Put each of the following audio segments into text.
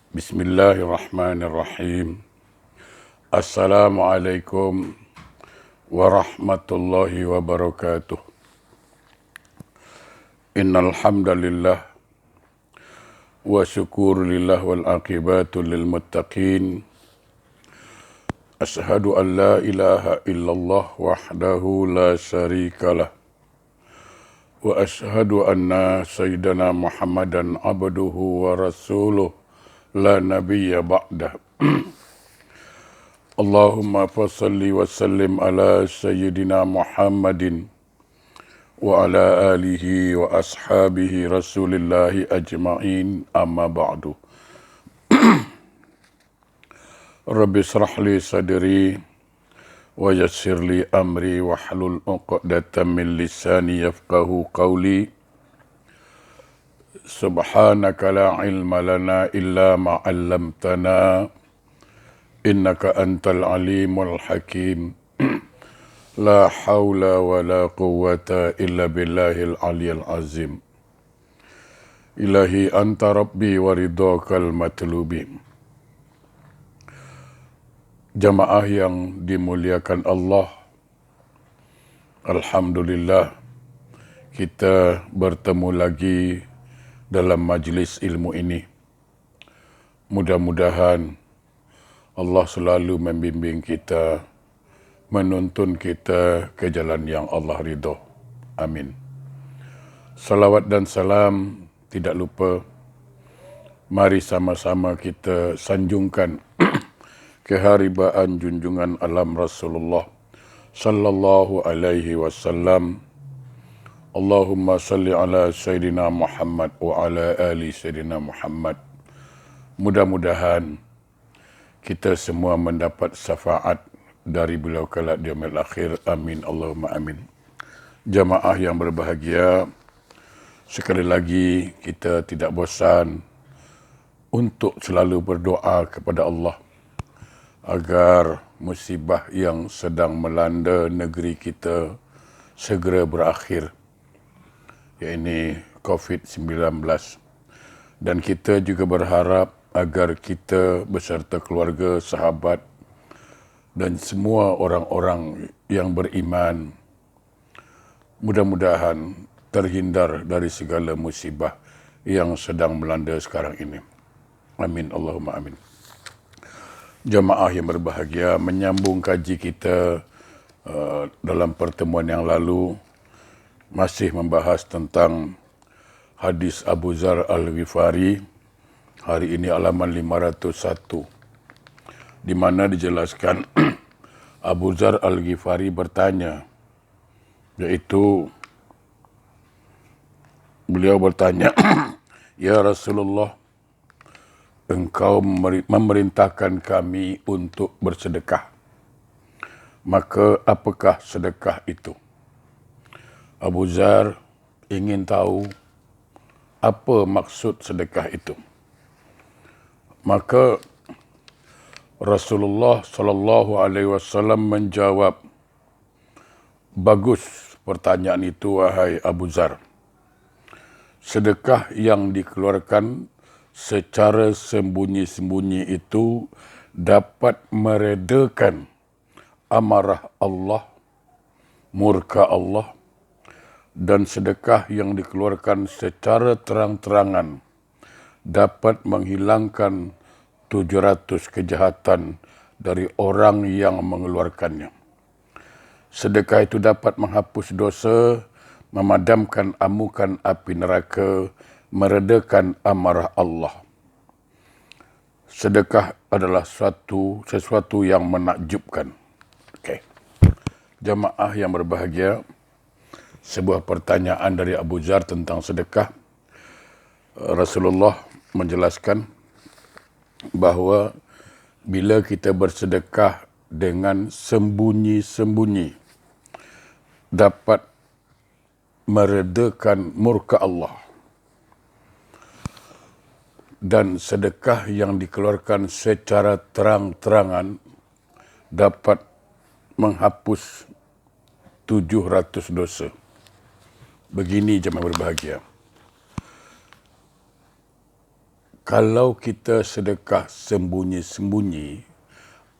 Bismillahirrahmanirrahim. Assalamualaikum warahmatullahi wabarakatuh. Innal hamdalillah wa syukurulillah wal aqibatu lil muttaqin. Ashhadu an la ilaha illallah wahdahu la syarikalah. Wa ashhadu anna sayyidana Muhammadan abduhu wa rasuluh la nabiyya ba'dah. Allahumma fasalli wa sallim ala sayyidina Muhammadin wa ala alihi wa ashabihi rasulillahi ajma'in, amma ba'du. Rabbi israh li sadri wa yassir li amri wa hlul 'uqdatam min lisani yafqahu qawli. Subhanaka la ilma lana illa ma 'allamtana innaka antal alimul hakim. La haula wa la quwwata illa billahil aliyil azim. Ilahi anta rabbi wa ridhakal matlubi. Jamaah yang dimuliakan Allah, alhamdulillah kita bertemu lagi dalam majlis ilmu ini. Mudah-mudahan Allah selalu membimbing kita, menuntun kita ke jalan yang Allah ridho. Amin. Salawat dan salam tidak lupa, mari sama-sama kita sanjungkan keharibaan junjungan alam Rasulullah sallallahu alaihi wasallam. Allahumma salli ala Sayyidina Muhammad wa ala ali Sayyidina Muhammad. Mudah-mudahan kita semua mendapat syafaat dari beliau kelak di yaumil akhir. Amin Allahumma amin. Jamaah yang berbahagia, sekali lagi kita tidak bosan untuk selalu berdoa kepada Allah agar musibah yang sedang melanda negeri kita segera berakhir, yaitu COVID-19. Dan kita juga berharap agar kita beserta keluarga, sahabat dan semua orang-orang yang beriman mudah-mudahan terhindar dari segala musibah yang sedang melanda sekarang ini. Amin Allahumma amin. Jamaah yang berbahagia, menyambung kaji kita dalam pertemuan yang lalu masih membahas tentang hadis Abu Dzar Al-Ghifari. Hari ini halaman 501, di mana dijelaskan Abu Dzar Al-Ghifari bertanya, yaitu beliau bertanya, Ya Rasulullah, engkau memerintahkan kami untuk bersedekah. Maka apakah sedekah itu? Abu Dzar ingin tahu apa maksud sedekah itu. Maka Rasulullah sallallahu alaihi wasallam menjawab, bagus pertanyaan itu wahai Abu Dzar. Sedekah yang dikeluarkan secara sembunyi-sembunyi itu dapat meredakan amarah Allah, murka Allah, dan sedekah yang dikeluarkan secara terang-terangan dapat menghilangkan 700 kejahatan dari orang yang mengeluarkannya. Sedekah itu dapat menghapus dosa, memadamkan amukan api neraka, meredakan amarah Allah. Sedekah adalah sesuatu yang menakjubkan. Okey. Jamaah yang berbahagia, sebuah pertanyaan dari Abu Dzar tentang sedekah. Rasulullah menjelaskan bahawa bila kita bersedekah dengan sembunyi-sembunyi dapat meredakan murka Allah, dan sedekah yang dikeluarkan secara terang-terangan dapat menghapus 700 dosa. Begini jemaah berbahagia, Kalau kita sedekah sembunyi-sembunyi,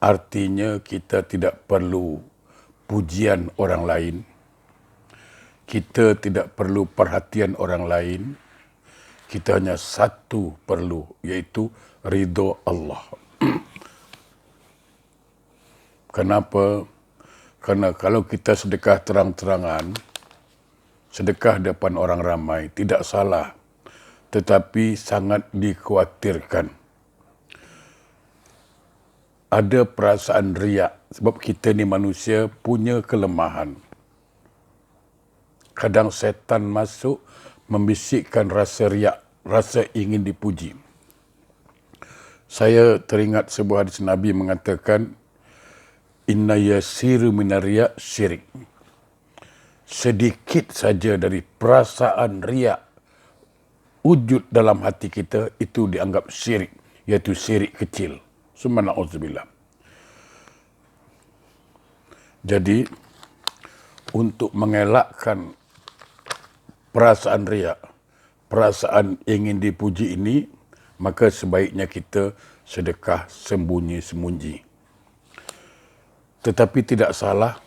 artinya kita tidak perlu pujian orang lain. Kita tidak perlu perhatian orang lain. Kita hanya satu perlu, iaitu ridho Allah. Kenapa? Karena kalau kita sedekah terang-terangan, sedekah depan orang ramai, tidak salah. Tetapi sangat dikhawatirkan. Ada perasaan riak, sebab kita ni manusia punya kelemahan. Kadang setan masuk membisikkan rasa riak, rasa ingin dipuji. Saya teringat sebuah hadis Nabi mengatakan, Inna yasiru minar riak syirik. Sedikit saja dari perasaan riak wujud dalam hati kita, itu dianggap syirik, iaitu syirik kecil. Subhanallah. Jadi, untuk mengelakkan perasaan riak, perasaan ingin dipuji ini, maka sebaiknya kita sedekah sembunyi-sembunyi. Tetapi tidak salah,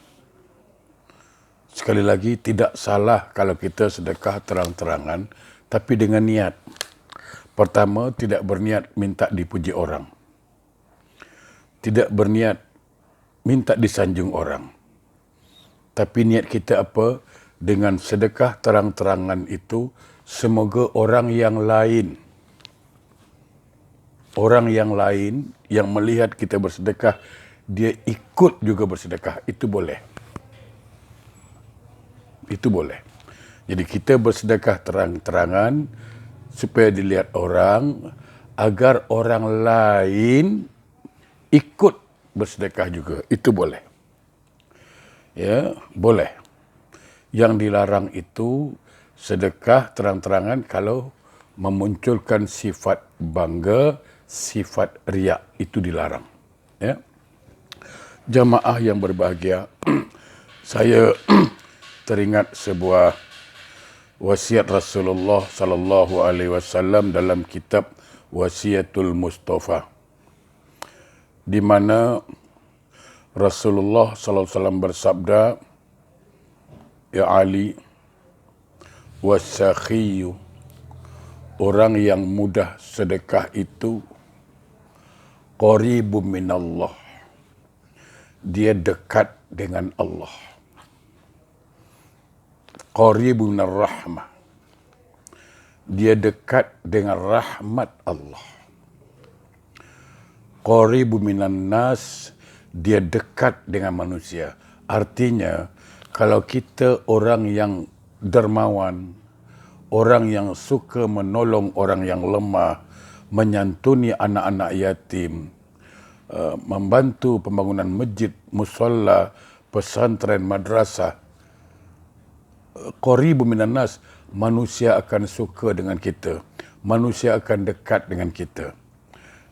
sekali lagi tidak salah kalau kita sedekah terang-terangan, tapi dengan niat. Pertama, tidak berniat minta dipuji orang. Tidak berniat minta disanjung orang. Tapi niat kita apa? Dengan sedekah terang-terangan itu, semoga orang yang lain yang melihat kita bersedekah, dia ikut juga bersedekah. Itu boleh. Itu boleh. Jadi kita bersedekah terang-terangan supaya dilihat orang, agar orang lain ikut bersedekah juga. Itu boleh. Ya, boleh. Yang dilarang itu sedekah terang-terangan kalau memunculkan sifat bangga, sifat riak, itu dilarang. Ya. Jamaah yang berbahagia, saya teringat sebuah wasiat Rasulullah sallallahu alaihi wasallam dalam kitab Wasiatul Mustafa, di mana Rasulullah sallallahu alaihi wasallam bersabda, Ya Ali, wasakhiyu, orang yang mudah sedekah itu qaribun minallah, dia dekat dengan Allah. Qaribun minarrahmah, dia dekat dengan rahmat Allah. Qaribun minan nas, dia dekat dengan manusia. Artinya, kalau kita orang yang dermawan, orang yang suka menolong orang yang lemah, menyantuni anak-anak yatim, membantu pembangunan masjid, musalla, pesantren, madrasah, qaribun minan nas, manusia akan suka dengan kita. Manusia akan dekat dengan kita.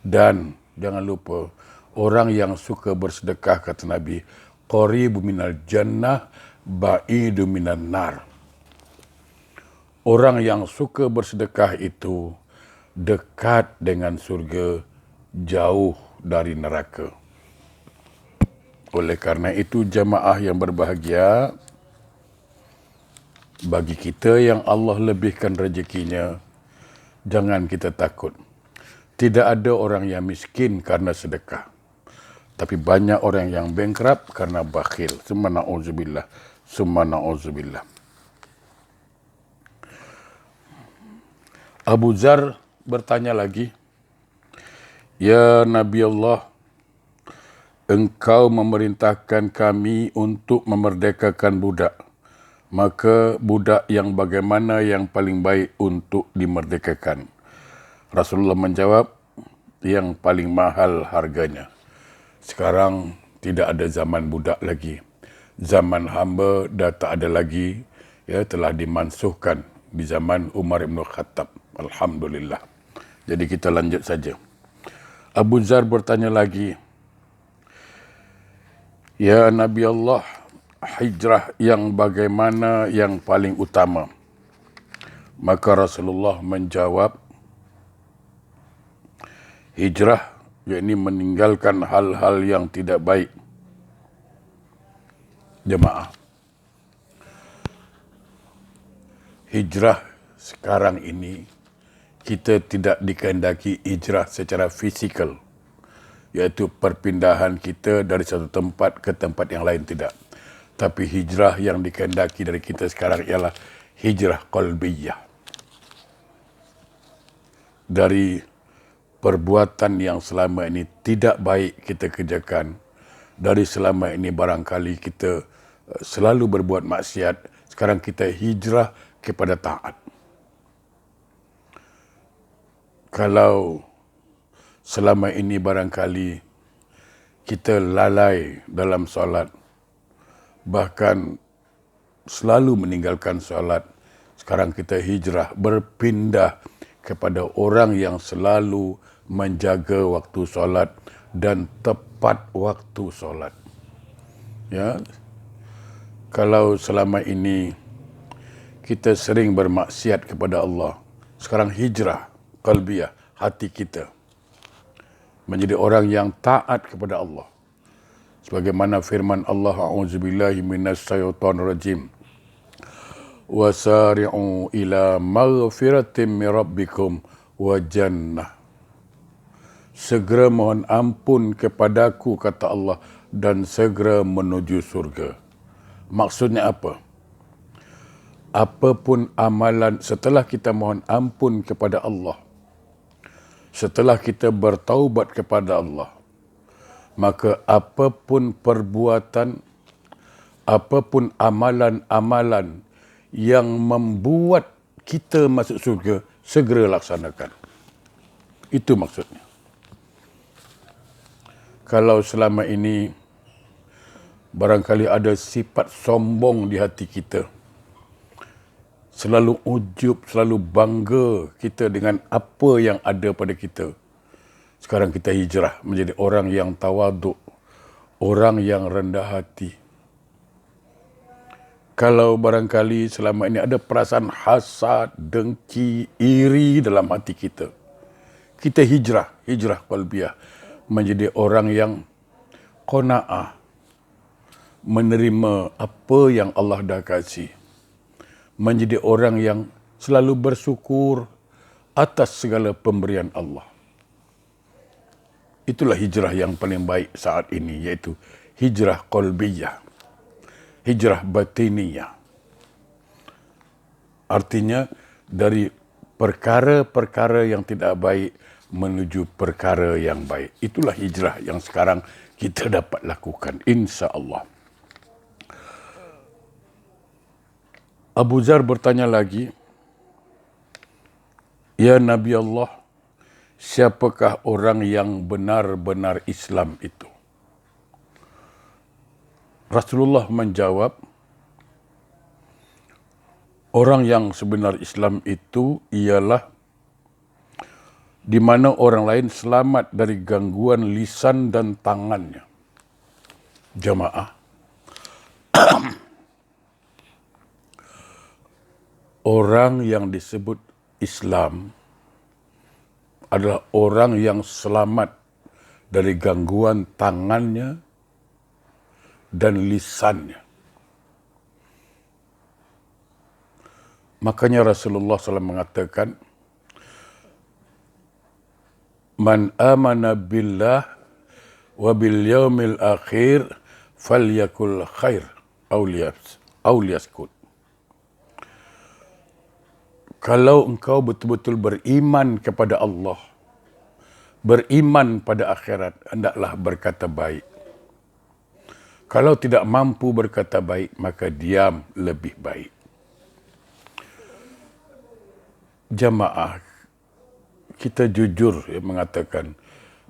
Dan jangan lupa, orang yang suka bersedekah, kata Nabi, qaribun minal jannah, ba'idu minan nar. Orang yang suka bersedekah itu dekat dengan surga, jauh dari neraka. Oleh karena itu, jamaah yang berbahagia, bagi kita yang Allah lebihkan rezekinya, jangan kita takut. Tidak ada orang yang miskin karena sedekah. Tapi banyak orang yang bankrupt karena bakhil. Summa na'udzubillah. Summa na'udzubillah. Abu Dzar bertanya lagi, Ya Nabi Allah, engkau memerintahkan kami untuk memerdekakan budak. Maka budak yang bagaimana yang paling baik untuk dimerdekakan? Rasulullah menjawab, yang paling mahal harganya. Sekarang tidak ada zaman budak lagi. Zaman hamba dah tak ada lagi, ya, telah dimansuhkan di zaman Umar bin Khattab. Alhamdulillah. Jadi kita lanjut saja. Abu Dzar bertanya lagi, Ya Nabi Allah, hijrah yang bagaimana yang paling utama? Maka Rasulullah menjawab, Hijrah, yakni meninggalkan hal-hal yang tidak baik. Jemaah, hijrah sekarang ini, kita tidak dikehendaki hijrah secara fizikal, iaitu perpindahan kita dari satu tempat ke tempat yang lain, tidak. Tapi hijrah yang dikehendaki dari kita sekarang ialah hijrah qalbiyah. Dari perbuatan yang selama ini tidak baik kita kerjakan, dari selama ini barangkali kita selalu berbuat maksiat, sekarang kita hijrah kepada taat. Kalau selama ini barangkali kita lalai dalam solat, bahkan selalu meninggalkan solat, sekarang kita hijrah, berpindah kepada orang yang selalu menjaga waktu solat dan tepat waktu solat. Ya, kalau selama ini kita sering bermaksiat kepada Allah, sekarang hijrah qalbiyah, hati kita menjadi orang yang taat kepada Allah. Sebagaimana firman Allah, a'udzubillahi minasyaitonir rajim. Wasari'u ila maghfiratin min rabbikum wa jannah. Segera mohon ampun kepadaku, kata Allah, dan segera menuju surga. Maksudnya apa? Apapun amalan setelah kita mohon ampun kepada Allah, setelah kita bertaubat kepada Allah, maka apapun perbuatan, apapun amalan-amalan yang membuat kita masuk surga, segera laksanakan. Itu maksudnya. Kalau selama ini barangkali ada sifat sombong di hati kita, selalu ujub, selalu bangga kita dengan apa yang ada pada kita, sekarang kita hijrah menjadi orang yang tawaduk, orang yang rendah hati. Kalau barangkali selama ini ada perasaan hasad, dengki, iri dalam hati kita, kita hijrah qalbiyah, menjadi orang yang qanaah, menerima apa yang Allah dah kasih, menjadi orang yang selalu bersyukur atas segala pemberian Allah. Itulah hijrah yang paling baik saat ini, iaitu hijrah qalbiyah, hijrah batiniyah. Artinya dari perkara-perkara yang tidak baik menuju perkara yang baik. Itulah hijrah yang sekarang kita dapat lakukan, insya-Allah. Abu Zar bertanya lagi, "Ya Nabi Allah, siapakah orang yang benar-benar Islam itu?" Rasulullah menjawab, orang yang sebenar Islam itu ialah di mana orang lain selamat dari gangguan lisan dan tangannya. Jamaah, orang yang disebut Islam adalah orang yang selamat dari gangguan tangannya dan lisannya. Makanya Rasulullah SAW mengatakan, "Man amana billah wa bil yaumil akhir falyakul khair aw liyaskut." Kalau engkau betul-betul beriman kepada Allah, beriman pada akhirat, hendaklah berkata baik. Kalau tidak mampu berkata baik, maka diam lebih baik. Jamaah, kita jujur mengatakan,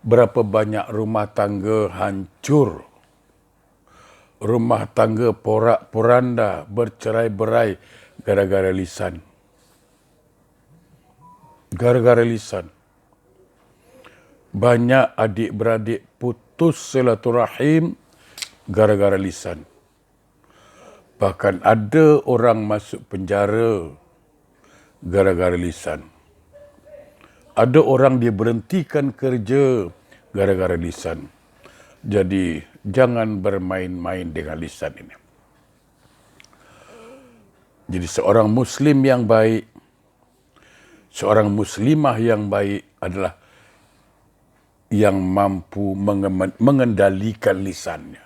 berapa banyak rumah tangga hancur, rumah tangga porak-poranda, bercerai-berai gara-gara lisan. Gara-gara lisan. Banyak adik-beradik putus silaturahim gara-gara lisan. Bahkan ada orang masuk penjara gara-gara lisan. Ada orang dia berhentikan kerja gara-gara lisan. Jadi jangan bermain-main dengan lisan ini. Jadi seorang muslim yang baik, seorang muslimah yang baik adalah yang mampu mengendalikan lisannya,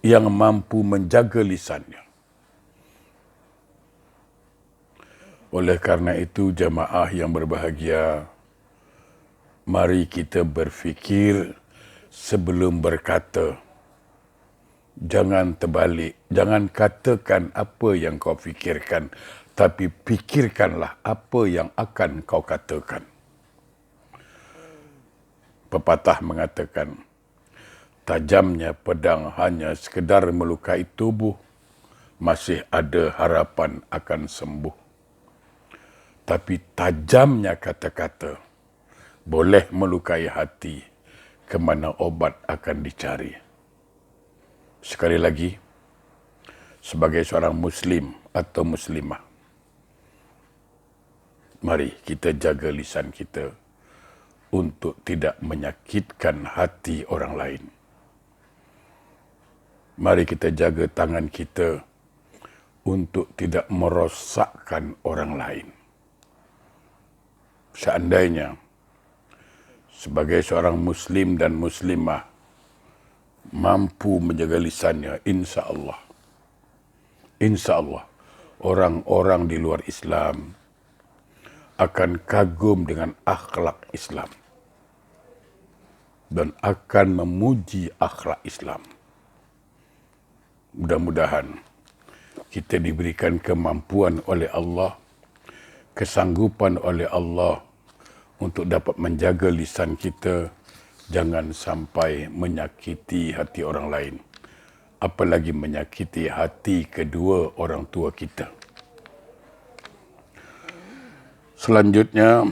yang mampu menjaga lisannya. Oleh karena itu, jemaah yang berbahagia, mari kita berfikir sebelum berkata. Jangan terbalik, jangan katakan apa yang kau fikirkan, tapi fikirkanlah apa yang akan kau katakan. Pepatah mengatakan, tajamnya pedang hanya sekedar melukai tubuh, masih ada harapan akan sembuh. Tapi tajamnya kata-kata boleh melukai hati, kemana obat akan dicari. Sekali lagi, sebagai seorang muslim atau muslimah, mari kita jaga lisan kita untuk tidak menyakitkan hati orang lain. Mari kita jaga tangan kita untuk tidak merosakkan orang lain. Seandainya sebagai seorang muslim dan muslimah mampu menjaga lisannya, insya Allah orang-orang di luar Islam akan kagum dengan akhlak Islam dan akan memuji akhlak Islam. Mudah-mudahan kita diberikan kemampuan oleh Allah, kesanggupan oleh Allah untuk dapat menjaga lisan kita, jangan sampai menyakiti hati orang lain, apalagi menyakiti hati kedua orang tua kita. Selanjutnya,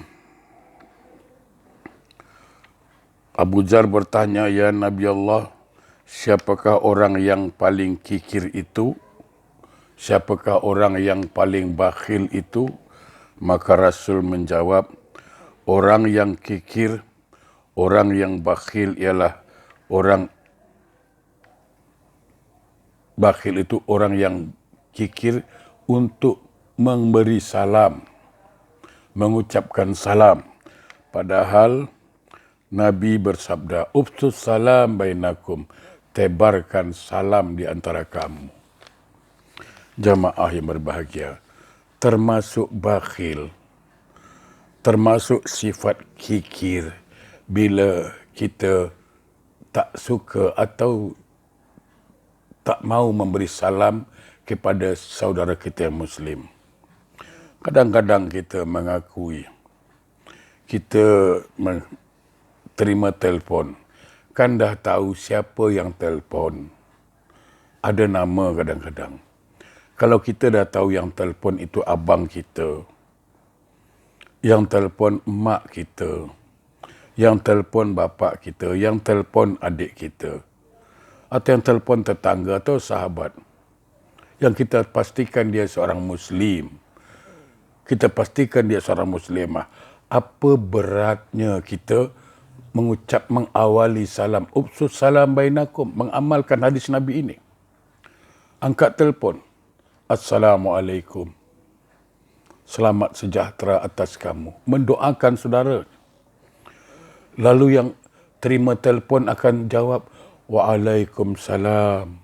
Abu Dzar bertanya, "Ya Nabi Allah, siapakah orang yang paling kikir itu? Siapakah orang yang paling bakhil itu?" Maka Rasul menjawab, orang yang kikir, orang yang bakhil ialah orang bakhil itu orang yang kikir untuk memberi salam, mengucapkan salam. Padahal Nabi bersabda, "Ufsus salam bainakum," tebarkan salam di antara kamu. Jamaah yang berbahagia, termasuk bakhil, termasuk sifat kikir, bila kita tak suka atau tak mau memberi salam kepada saudara kita yang Muslim. Kadang-kadang kita mengakui, kita terima telefon, kan dah tahu siapa yang telefon. Ada nama kadang-kadang. Kalau kita dah tahu yang telefon itu abang kita, yang telefon mak kita, yang telefon bapa kita, yang telefon adik kita, atau yang telefon tetangga atau sahabat, yang kita pastikan dia seorang Muslim, kita pastikan dia seorang Muslimah, apa beratnya kita mengawali salam, "Ufsus salam bainakum," mengamalkan hadis Nabi ini. Angkat telefon, "Assalamualaikum, selamat sejahtera atas kamu," mendoakan saudara. Lalu yang terima telefon akan jawab, "Waalaikumsalam."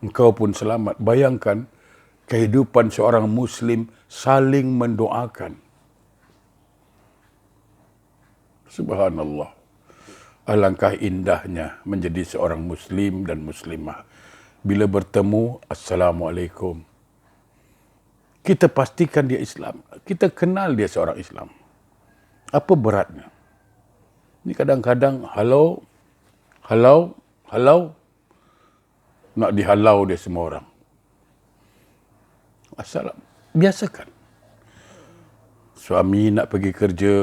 Engkau pun selamat. Bayangkan kehidupan seorang Muslim saling mendoakan. Subhanallah. Alangkah indahnya menjadi seorang Muslim dan Muslimah. Bila bertemu, "Assalamualaikum." Kita pastikan dia Islam. Kita kenal dia seorang Islam. Apa beratnya? Ini kadang-kadang halau, nak dihalau dia semua orang. Assalam, biasakan. Suami nak pergi kerja,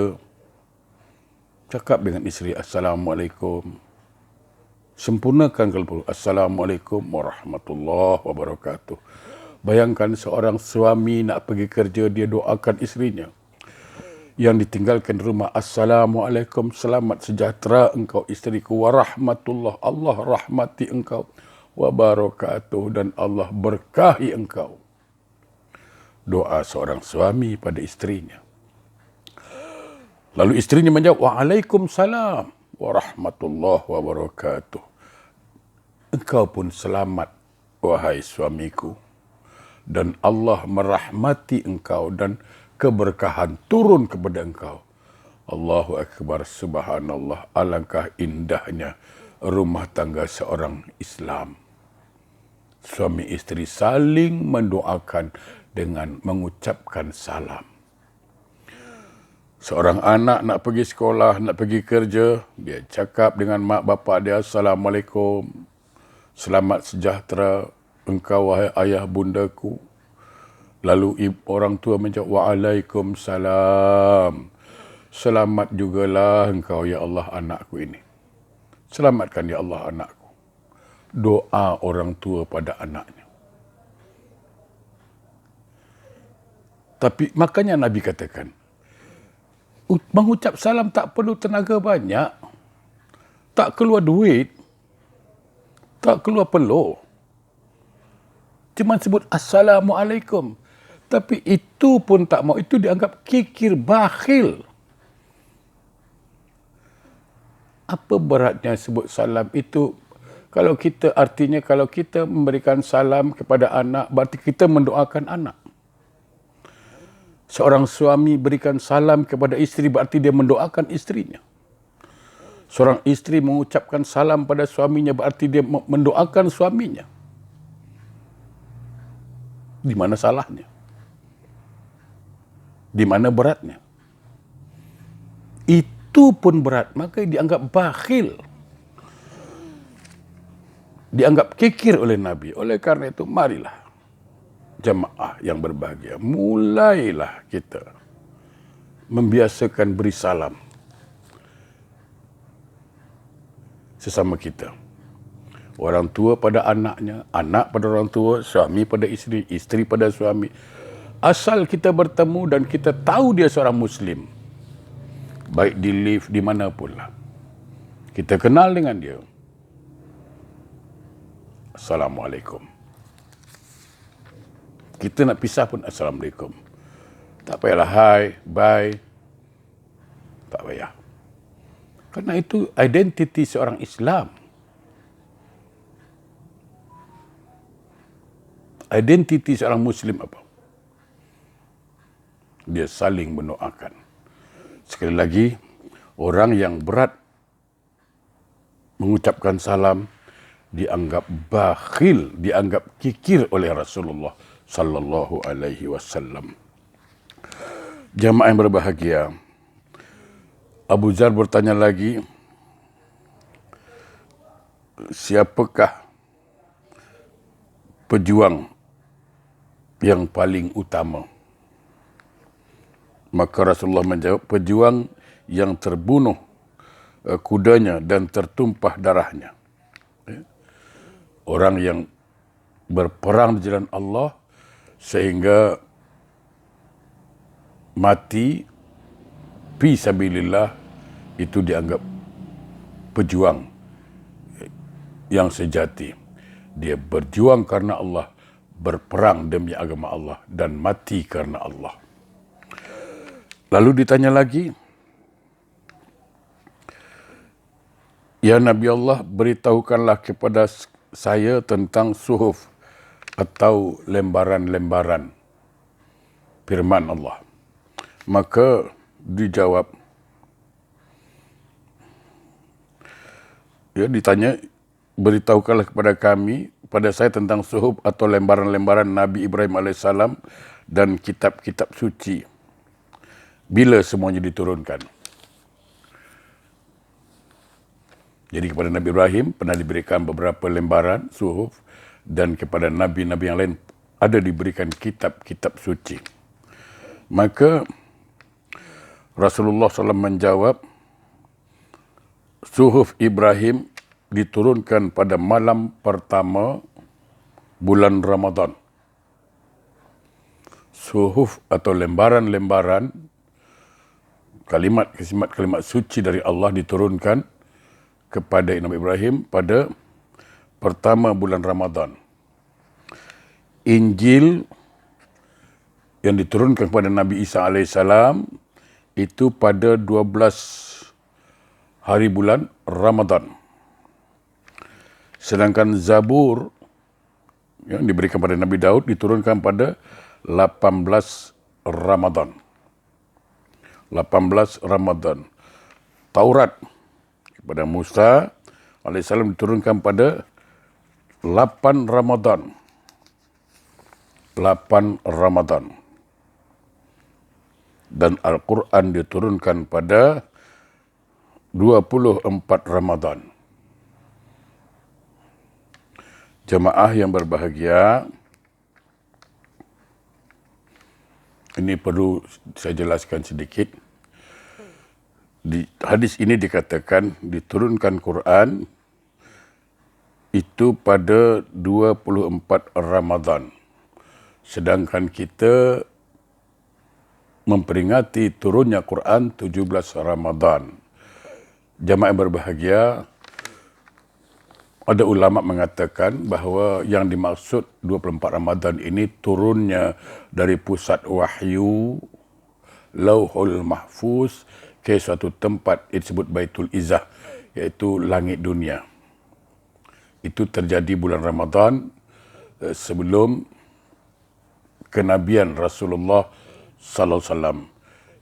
cakap dengan isteri, "Assalamualaikum." Sempurnakan kalau perlu, "Assalamualaikum warahmatullahi wabarakatuh." Bayangkan seorang suami nak pergi kerja, dia doakan isterinya, yang ditinggalkan rumah. Assalamualaikum, selamat sejahtera engkau isteriku, warahmatullah, Allah rahmati engkau, wabarakatuh, dan Allah berkahi engkau. Doa seorang suami pada isterinya. Lalu isterinya menjawab, waalaikumsalam warahmatullah wabarakatuh. Engkau pun selamat, wahai suamiku, dan Allah merahmati engkau dan keberkahan turun kepada engkau. Allahu Akbar, subhanallah, alangkah indahnya rumah tangga seorang Islam. Suami isteri saling mendoakan dengan mengucapkan salam. Seorang anak nak pergi sekolah, nak pergi kerja, dia cakap dengan mak bapak dia, Assalamualaikum, selamat sejahtera engkau wahai ayah bundaku. Lalu orang tua menjawab, waalaikumsalam, selamat jugalah engkau ya Allah anakku ini. Selamatkan ya Allah anakku. Doa orang tua pada anaknya. Tapi makanya Nabi katakan, mengucap salam tak perlu tenaga banyak, tak keluar duit, tak keluar peluh. Cuma sebut Assalamualaikum. Tapi itu pun tak mau, itu dianggap kikir, bakhil. Apa beratnya sebut salam itu? Kalau kita, artinya kalau kita memberikan salam kepada anak, berarti kita mendoakan anak. Seorang suami berikan salam kepada isteri, berarti dia mendoakan isterinya. Seorang isteri mengucapkan salam pada suaminya, berarti dia mendoakan suaminya. Di mana salahnya? Di mana beratnya? Itu pun berat, maka dianggap bakhil. Dianggap kikir oleh Nabi. Oleh karena itu, marilah jemaah yang berbahagia, mulailah kita membiasakan beri salam sesama kita. Orang tua pada anaknya, anak pada orang tua, suami pada isteri, isteri pada suami. Asal kita bertemu dan kita tahu dia seorang Muslim, baik di lift, di mana pun lah, kita kenal dengan dia. Assalamualaikum. Kita nak pisah pun Assalamualaikum. Tak payahlah hai, bye. Tak payah. Karena itu identiti seorang Islam. Identiti seorang Muslim apa? Dia saling mendoakan. Sekali lagi, orang yang berat mengucapkan salam dianggap bakhil, dianggap kikir oleh Rasulullah sallallahu alaihi wasallam. Jamaah yang berbahagia, Abu Dzar bertanya lagi, siapakah pejuang yang paling utama? Maka Rasulullah menjawab, pejuang yang terbunuh kudanya dan tertumpah darahnya. Orang yang berperang di jalan Allah sehingga mati fi sabilillah, itu dianggap pejuang yang sejati. Dia berjuang karena Allah, berperang demi agama Allah, dan mati karena Allah. Lalu ditanya lagi, ya Nabi Allah, beritahukanlah kepada saya tentang suhuf atau lembaran-lembaran firman Allah. Maka dijawab, ya ditanya, beritahukanlah kepada kami, pada saya tentang suhuf atau lembaran-lembaran Nabi Ibrahim alaihissalam dan kitab-kitab suci. Bila semuanya diturunkan? Jadi kepada Nabi Ibrahim pernah diberikan beberapa lembaran suhuf, dan kepada Nabi-Nabi yang lain ada diberikan kitab-kitab suci. Maka Rasulullah SAW menjawab, suhuf Ibrahim diturunkan pada malam pertama bulan Ramadan. Suhuf atau lembaran-lembaran kalimat suci dari Allah diturunkan kepada Nabi Ibrahim pada pertama bulan Ramadan. Injil yang diturunkan kepada Nabi Isa alaihissalam itu pada 12 hari bulan Ramadan. Sedangkan Zabur yang diberikan pada Nabi Daud diturunkan pada 18 Ramadan. 18 Ramadan. Taurat kepada Musa alaihissalam diturunkan pada 8 Ramadan. 8 Ramadan. Dan Al-Quran diturunkan pada 24 Ramadan. Jemaah yang berbahagia, ini perlu saya jelaskan sedikit. Di hadis ini dikatakan diturunkan Quran itu pada 24 Ramadan. Sedangkan kita memperingati turunnya Quran 17 Ramadan. Jemaah yang berbahagia, ada ulama mengatakan bahawa yang dimaksud 24 Ramadan ini turunnya dari pusat wahyu Lauhul Mahfuz ke suatu tempat disebut Baitul Izzah, iaitu langit dunia. Itu terjadi bulan Ramadan sebelum kenabian Rasulullah sallallahu alaihi wasallam.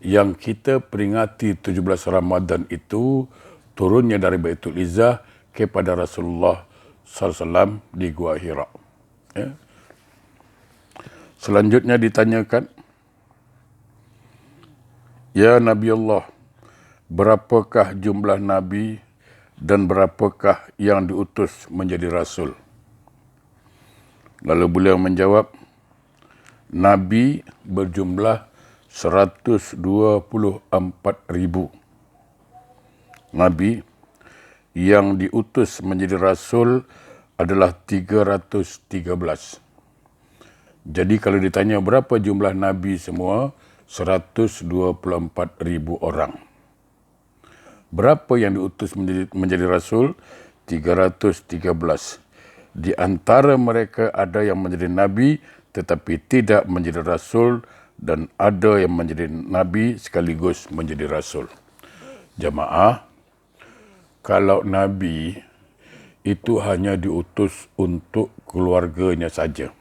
Yang kita peringati 17 Ramadan itu turunnya dari Baitul Izzah kepada Rasulullah sallallahu alaihi wasallam di Gua Hira. Ya. Selanjutnya ditanyakan, ya Nabi Allah, berapakah jumlah Nabi dan berapakah yang diutus menjadi Rasul? Lalu beliau menjawab, Nabi berjumlah 124,000. Nabi yang diutus menjadi Rasul adalah 313. Jadi kalau ditanya berapa jumlah Nabi semua, 124,000 orang. Berapa yang diutus menjadi Rasul? 313. Di antara mereka ada yang menjadi Nabi tetapi tidak menjadi Rasul, dan ada yang menjadi Nabi sekaligus menjadi Rasul. Jemaah, kalau Nabi itu hanya diutus untuk keluarganya saja.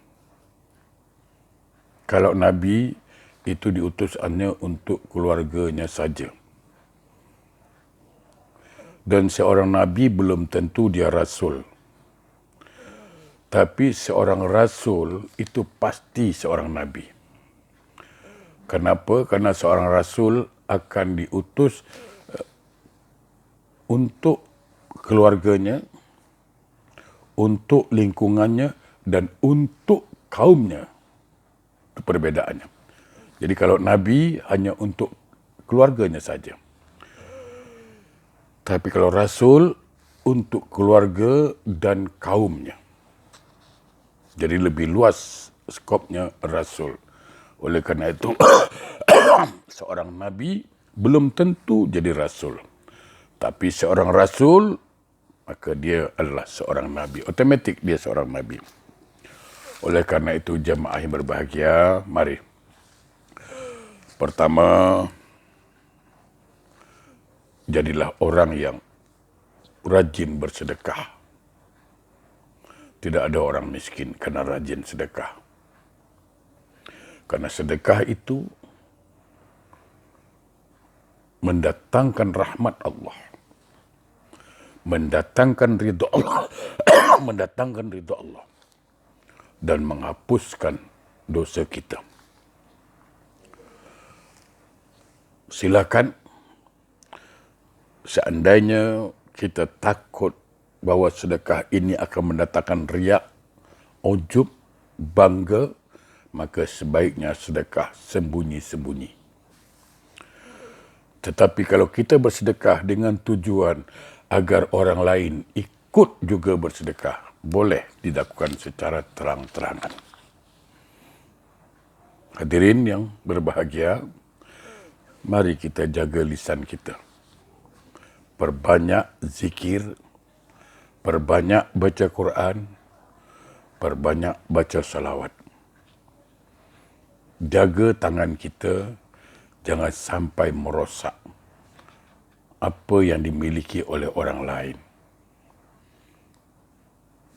Kalau Nabi itu diutus hanya untuk keluarganya saja. Dan seorang Nabi belum tentu dia Rasul. Tapi seorang Rasul itu pasti seorang Nabi. Kenapa? Karena seorang Rasul akan diutus untuk keluarganya, untuk lingkungannya, dan untuk kaumnya. Itu perbedaannya. Jadi kalau Nabi hanya untuk keluarganya saja. Tapi kalau Rasul untuk keluarga dan kaumnya. Jadi lebih luas skopnya Rasul. Oleh kerana itu, seorang Nabi belum tentu jadi Rasul. Tapi seorang Rasul, maka dia adalah seorang Nabi. Otomatik dia seorang Nabi. Oleh kerana itu, jemaah yang berbahagia, mari. Pertama, jadilah orang yang rajin bersedekah. Tidak ada orang miskin kerana rajin sedekah. Karena sedekah itu mendatangkan rahmat Allah. Mendatangkan ridha Allah. Mendatangkan ridha Allah. Dan menghapuskan dosa kita. Silakan, seandainya kita takut bahawa sedekah ini akan mendatangkan riak, ujub, bangga, maka sebaiknya sedekah sembunyi-sembunyi. Tetapi kalau kita bersedekah dengan tujuan agar orang lain ikut juga bersedekah, boleh dilakukan secara terang-terangan. Hadirin yang berbahagia, Mari kita jaga lisan kita. Perbanyak zikir, perbanyak baca Quran, perbanyak baca salawat. Jaga tangan kita, jangan sampai merosak apa yang dimiliki oleh orang lain.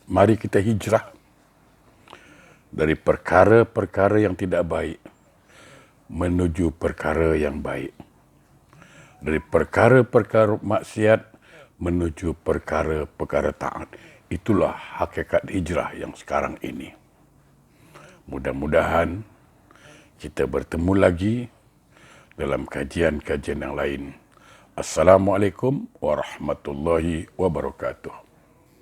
Mari kita hijrah dari perkara-perkara yang tidak baik menuju perkara yang baik. Dari perkara-perkara maksiat menuju perkara-perkara taat. Itulah hakikat hijrah yang sekarang ini. Mudah-mudahan kita bertemu lagi dalam kajian-kajian yang lain. Assalamualaikum warahmatullahi wabarakatuh.